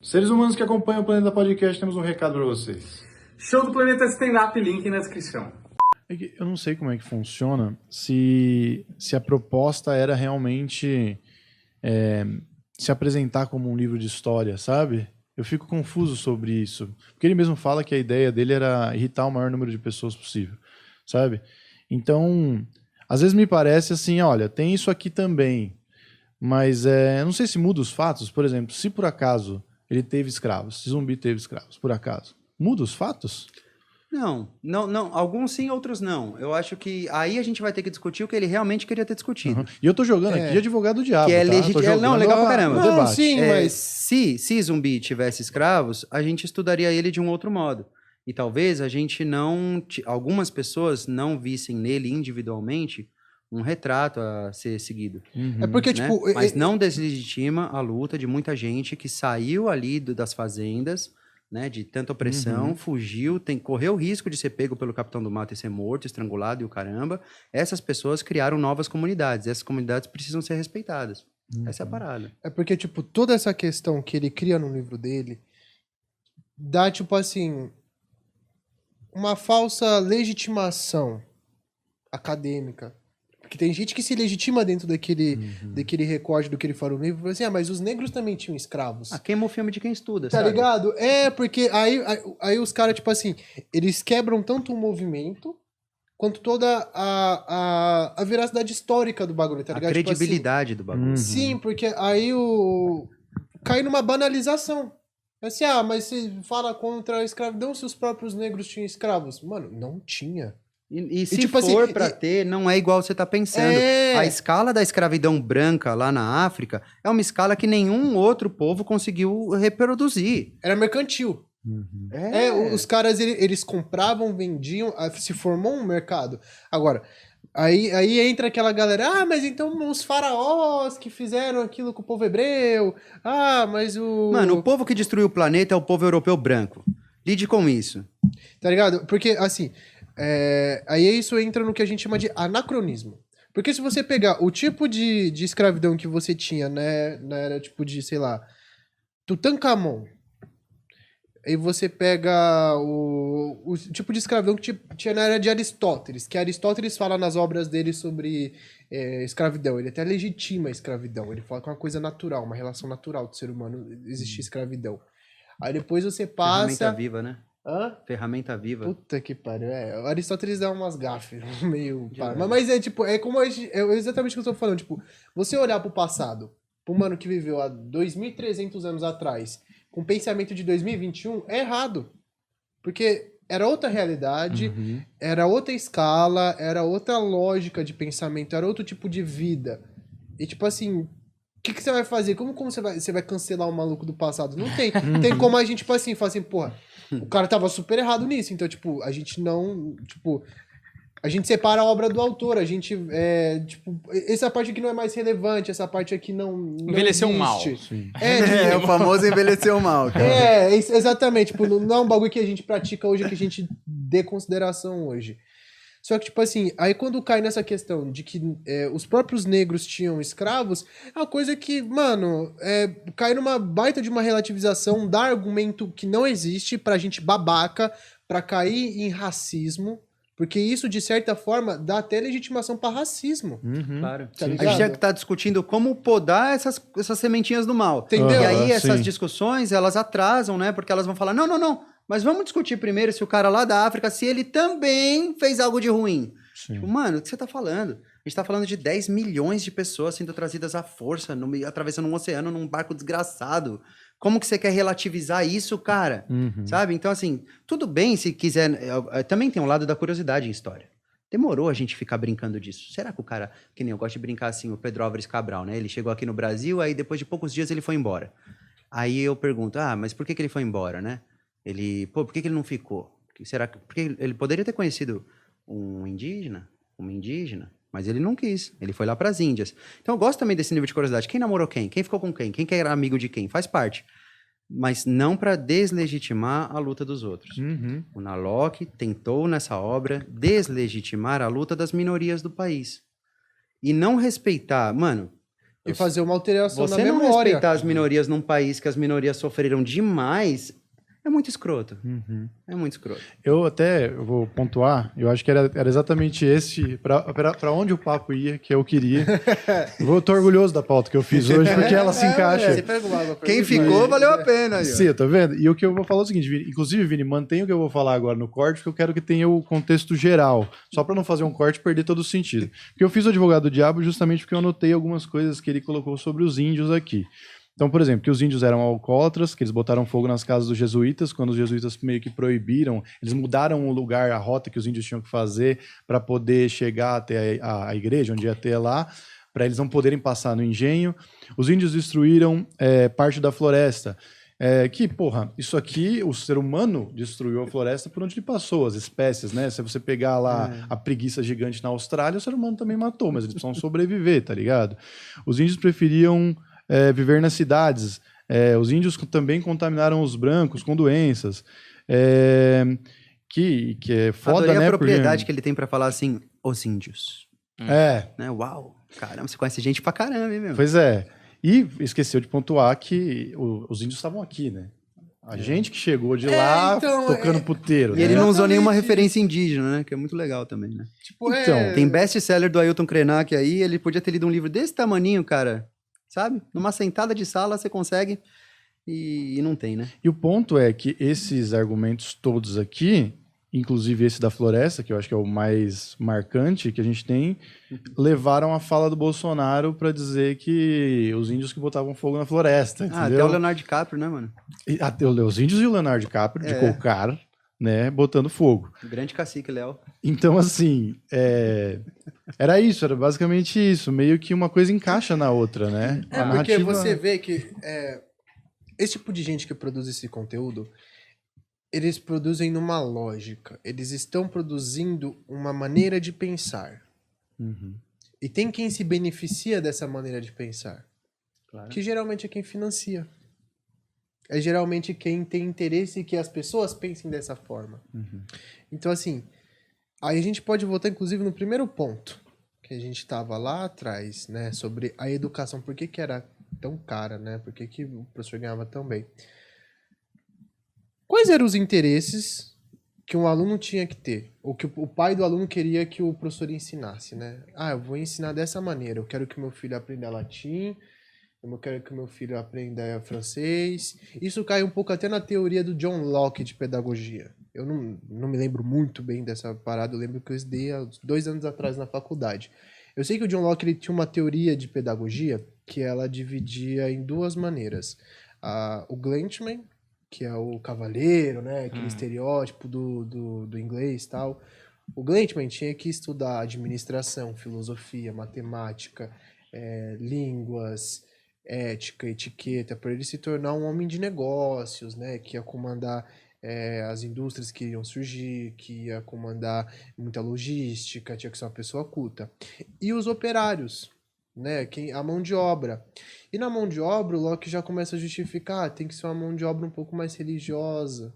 Seres humanos que acompanham o Planeta Podcast, temos um recado para vocês. Show do Planeta Stand-Up, link na descrição. Eu não sei como é que funciona, se a proposta era realmente se apresentar como um livro de história, sabe? Eu fico confuso sobre isso. Porque ele mesmo fala que a ideia dele era irritar o maior número de pessoas possível, sabe? Então, às vezes me parece assim, olha, tem isso aqui também, mas eu não sei se muda os fatos. Por exemplo, se por acaso ele teve escravos, se Zumbi teve escravos, por acaso, muda os fatos? Não. Alguns sim, outros não. Eu acho que aí a gente vai ter que discutir o que ele realmente queria ter discutido. Uhum. E eu tô jogando aqui de advogado do diabo, Que é tá? legítimo. Não, legal pra caramba. O debate. Sim, mas... Se Zumbi tivesse escravos, a gente estudaria ele de um outro modo. E talvez a gente não... Algumas pessoas não vissem nele individualmente um retrato a ser seguido. Uhum. É porque, Né? tipo... Mas não deslegitima a luta de muita gente que saiu ali das fazendas, né, de tanta opressão, fugiu, correu o risco de ser pego pelo Capitão do Mato e ser morto, estrangulado e o caramba. Essas pessoas criaram novas comunidades. Essas comunidades precisam ser respeitadas. Essa é a parada. É porque, tipo, toda essa questão que ele cria no livro dele dá, tipo assim, uma falsa legitimação acadêmica. Porque tem gente que se legitima dentro daquele recorde do que ele fala no livro, e fala assim, mas os negros também tinham escravos. Queima o filme de quem estuda, Tá sabe? ligado? Porque aí os caras, tipo assim, eles quebram tanto o movimento quanto toda a veracidade histórica do bagulho, tá ligado? A credibilidade do bagulho. Sim, porque aí cai numa banalização. Assim, mas se fala contra a escravidão se os próprios negros tinham escravos. Mano, não tinha. E se tipo for assim, pra ter, não é igual você tá pensando. A escala da escravidão branca lá na África é uma escala que nenhum outro povo conseguiu reproduzir. Era mercantil. Os caras, eles compravam, vendiam, se formou um mercado. Agora, aí entra aquela galera, mas então os faraós que fizeram aquilo com o povo hebreu, mas Mano, o povo que destruiu o planeta é o povo europeu branco. Lide com isso. Tá ligado? Porque, assim, aí isso entra no que a gente chama de anacronismo. Porque se você pegar o tipo de escravidão que você tinha, né, na era, tipo, de, sei lá, Tutankhamon, aí você pega o tipo de escravidão que tinha na era de Aristóteles, que Aristóteles fala nas obras dele sobre escravidão. Ele até legitima a escravidão. Ele fala que é uma coisa natural, uma relação natural do ser humano existir escravidão. Aí depois você passa... Ferramenta viva, né? Hã? Ferramenta viva. Puta que pariu. O Aristóteles dá umas gafes meio... Mas é como é exatamente o que eu tô falando. Tipo, você olhar pro passado, pro mano que viveu há 2.300 anos atrás, com pensamento de 2021, é errado. Porque era outra realidade, era outra escala, era outra lógica de pensamento, era outro tipo de vida. E tipo assim, o que você vai fazer? Como você vai cancelar o maluco do passado? Não tem. Tem como a gente, tipo assim, falar assim, porra, o cara tava super errado nisso. Então, tipo, a gente não... Tipo, a gente separa a obra do autor. A gente, tipo... Essa parte aqui não é mais relevante. Essa parte aqui não Envelheceu mal. existe. O famoso envelheceu mal, cara. Exatamente. Tipo, não é um bagulho que a gente pratica hoje, que a gente dê consideração hoje. Só que, tipo assim, aí quando cai nessa questão de que os próprios negros tinham escravos, é uma coisa que, mano, cai numa baita de uma relativização, dá argumento que não existe pra gente babaca, pra cair em racismo, porque isso, de certa forma, dá até legitimação pra racismo. Claro. Tá A ligado? gente já tá discutindo como podar essas sementinhas do mal. Entendeu? E aí essas sim. discussões, elas atrasam, né? Porque elas vão falar, não. Mas vamos discutir primeiro se o cara lá da África, se ele também fez algo de ruim. Tipo, mano, o que você tá falando? A gente tá falando de 10 milhões de pessoas sendo trazidas à força, atravessando um oceano num barco desgraçado. Como que você quer relativizar isso, cara? Sabe? Então, assim, tudo bem se quiser... Também tem um lado da curiosidade em história. Demorou a gente ficar brincando disso. Será que o cara... Que nem eu gosto de brincar assim, o Pedro Álvares Cabral, né? Ele chegou aqui no Brasil, aí depois de poucos dias ele foi embora. Aí eu pergunto, mas por que ele foi embora, né? Por que ele não ficou? Porque ele poderia ter conhecido uma indígena, mas ele não quis. Ele foi lá para as Índias. Então eu gosto também desse nível de curiosidade. Quem namorou quem? Quem ficou com quem? Quem que era amigo de quem? Faz parte. Mas não para deslegitimar a luta dos outros. O Nalock tentou nessa obra deslegitimar a luta das minorias do país. E não respeitar... Mano, E fazer uma alteração Você na não memória. respeitar as minorias num país que as minorias sofreram demais é muito escroto. É muito escroto. Eu vou pontuar, eu acho que era exatamente esse, para onde o papo ia, que eu queria. Tô orgulhoso da pauta que eu fiz hoje, porque ela se encaixa. Você pega uma água pra Quem mim, ficou, vai. valeu a pena. Aí, ó. Sim, tá vendo? E o que eu vou falar é o seguinte, Vini, inclusive, Vini, mantenha o que eu vou falar agora no corte, porque eu quero que tenha o contexto geral, só para não fazer um corte e perder todo o sentido. Porque eu fiz o advogado do diabo justamente porque eu anotei algumas coisas que ele colocou sobre os índios aqui. Então, por exemplo, que os índios eram alcoólatras, que eles botaram fogo nas casas dos jesuítas, quando os jesuítas meio que proibiram, eles mudaram o lugar, a rota que os índios tinham que fazer para poder chegar até a igreja, onde ia ter lá, para eles não poderem passar no engenho. Os índios destruíram parte da floresta. Isso aqui, o ser humano destruiu a floresta por onde ele passou, as espécies, né? Se você pegar lá a preguiça gigante na Austrália, o ser humano também matou, mas eles precisam sobreviver, tá ligado? Os índios preferiam viver nas cidades. Os índios também contaminaram os brancos com doenças. Que é foda, Adorei né? a propriedade que ele tem pra falar assim, os índios. É, Né? Uau, caramba, você conhece gente pra caramba, hein, meu? pois é. E esqueceu de pontuar que os índios estavam aqui, né? A gente que chegou de lá então, tocando puteiro. E ele né? não usou nenhuma Exatamente. referência indígena, né? Que é muito legal também, né? Tipo, Então, Tem best-seller do Ailton Krenak aí, ele podia ter lido um livro desse tamaninho, cara. Sabe? Numa sentada de sala você consegue e não tem, né? E o ponto é que esses argumentos todos aqui, inclusive esse da floresta, que eu acho que é o mais marcante que a gente tem, levaram a fala do Bolsonaro para dizer que os índios que botavam fogo na floresta, Ah, até entendeu? o Leonardo DiCaprio, né, mano? E até os índios e o Leonardo DiCaprio, de Cocar, né, botando fogo. O grande cacique, Léo. Então, assim, era isso, era basicamente isso. Meio que uma coisa encaixa na outra, né? A porque narrativa- você vê que esse tipo de gente que produz esse conteúdo, eles produzem numa lógica. Eles estão produzindo uma maneira de pensar. E tem quem se beneficia dessa maneira de pensar. Claro. Que geralmente é quem financia. É geralmente quem tem interesse que as pessoas pensem dessa forma. Então, assim, aí a gente pode voltar, inclusive, no primeiro ponto que a gente estava lá atrás, né? Sobre a educação. Por que que era tão cara, né? Por que que o professor ganhava tão bem? Quais eram os interesses que um aluno tinha que ter? Ou que o pai do aluno queria que o professor ensinasse, né? Ah, eu vou ensinar dessa maneira. Eu quero que meu filho aprenda latim, eu quero que meu filho aprenda francês. Isso cai um pouco até na teoria do John Locke de pedagogia. Eu não me lembro muito bem dessa parada, eu lembro que eu estudei há 2 anos atrás na faculdade. Eu sei que o John Locke ele tinha uma teoria de pedagogia que ela dividia em 2 maneiras. O Glenchman, que é o cavaleiro, né? Aquele estereótipo do inglês e tal. O Glenchman tinha que estudar administração, filosofia, matemática, línguas, ética, etiqueta, para ele se tornar um homem de negócios, né? Que ia comandar as indústrias que iriam surgir, que ia comandar muita logística, tinha que ser uma pessoa culta. E os operários, né? A mão de obra. E na mão de obra, o Locke já começa a justificar, tem que ser uma mão de obra um pouco mais religiosa,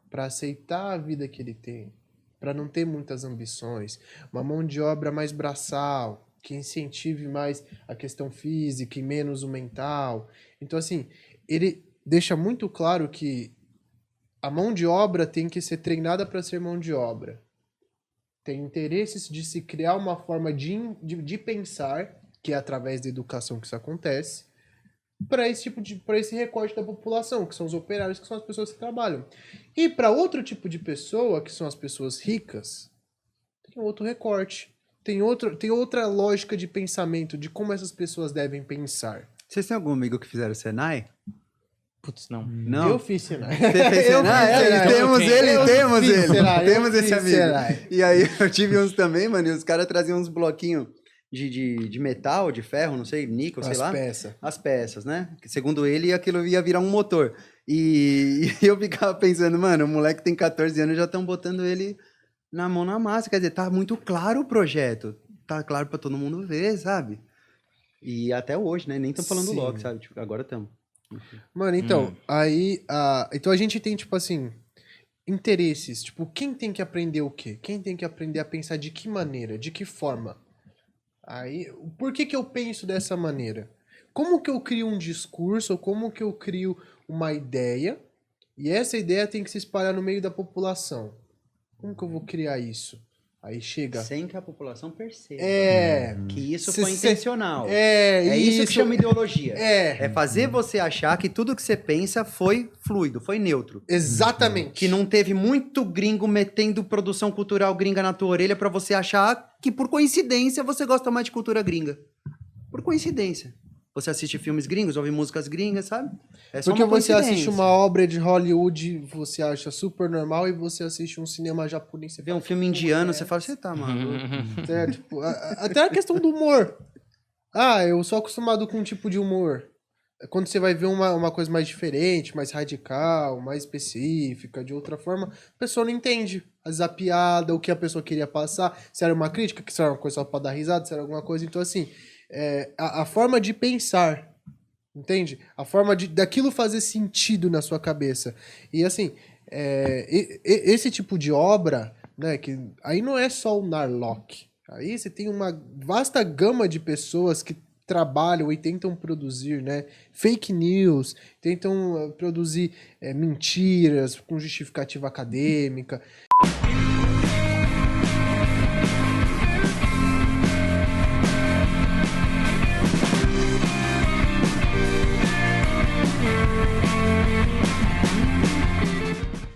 para aceitar a vida que ele tem, para não ter muitas ambições. Uma mão de obra mais braçal, que incentive mais a questão física e menos o mental. Então, assim, ele deixa muito claro que a mão de obra tem que ser treinada para ser mão de obra. Tem interesses de se criar uma forma de pensar, que é através da educação que isso acontece, para esse recorte da população, que são os operários, que são as pessoas que trabalham. E para outro tipo de pessoa, que são as pessoas ricas, tem outro recorte. Tem outra lógica de pensamento de como essas pessoas devem pensar. Vocês têm algum amigo que fizeram Senai? Putz, não. Não? Eu fiz Senai. Você fez Senai? Senai. Temos ele, Eu temos fiz ele. Senai, Temos eu esse fiz amigo. Senai. E aí eu tive uns também, mano, e os caras traziam uns bloquinhos de metal, de ferro, não sei, níquel, sei As lá. peças. As peças, né? Que, segundo ele, aquilo ia virar um motor. E eu ficava pensando, mano, o moleque tem 14 anos e já estão botando ele na mão na massa. Quer dizer, tá muito claro o projeto. Tá claro pra todo mundo ver, sabe? E até hoje, né? Nem estão falando do Sim. Loki, sabe? Tipo, agora estamos. Mano, então, aí... então a gente tem, tipo assim, interesses. Tipo, quem tem que aprender o quê? Quem tem que aprender a pensar de que maneira? De que forma? Aí, por que que eu penso dessa maneira? como que eu crio um discurso, ou como que eu crio uma ideia, e essa ideia tem que se espalhar no meio da população. Como que eu vou criar isso? Aí chega... Sem que a população perceba. Que isso Cê- foi cê- intencional. É isso que chama ideologia. É, É fazer você achar que tudo que você pensa foi fluido, foi neutro. exatamente. Que não teve muito gringo metendo produção cultural gringa na tua orelha pra você achar que, por coincidência, você gosta mais de cultura gringa. Por coincidência. Você assiste filmes gringos, ouve músicas gringas, sabe? É só Porque uma você assiste coincidência. uma obra de Hollywood, você acha super normal, e você assiste um cinema japonês, você Vê um fala, filme "Pô, indiano, é". você fala, você tá maluco. É, tipo, até a questão do humor. Ah, eu sou acostumado com um tipo de humor. Quando você vai ver uma coisa mais diferente, mais radical, mais específica, de outra forma, a pessoa não entende. Às vezes a piada, o que a pessoa queria passar, se era uma crítica, se era uma coisa só pra dar risada, se era alguma coisa. Então, assim, a forma de pensar, entende? A forma daquilo fazer sentido na sua cabeça. E, assim, esse tipo de obra, né, que aí não é só o Narlock. Aí você tem uma vasta gama de pessoas que trabalham e tentam produzir, né, fake news, tentam produzir mentiras com justificativa acadêmica.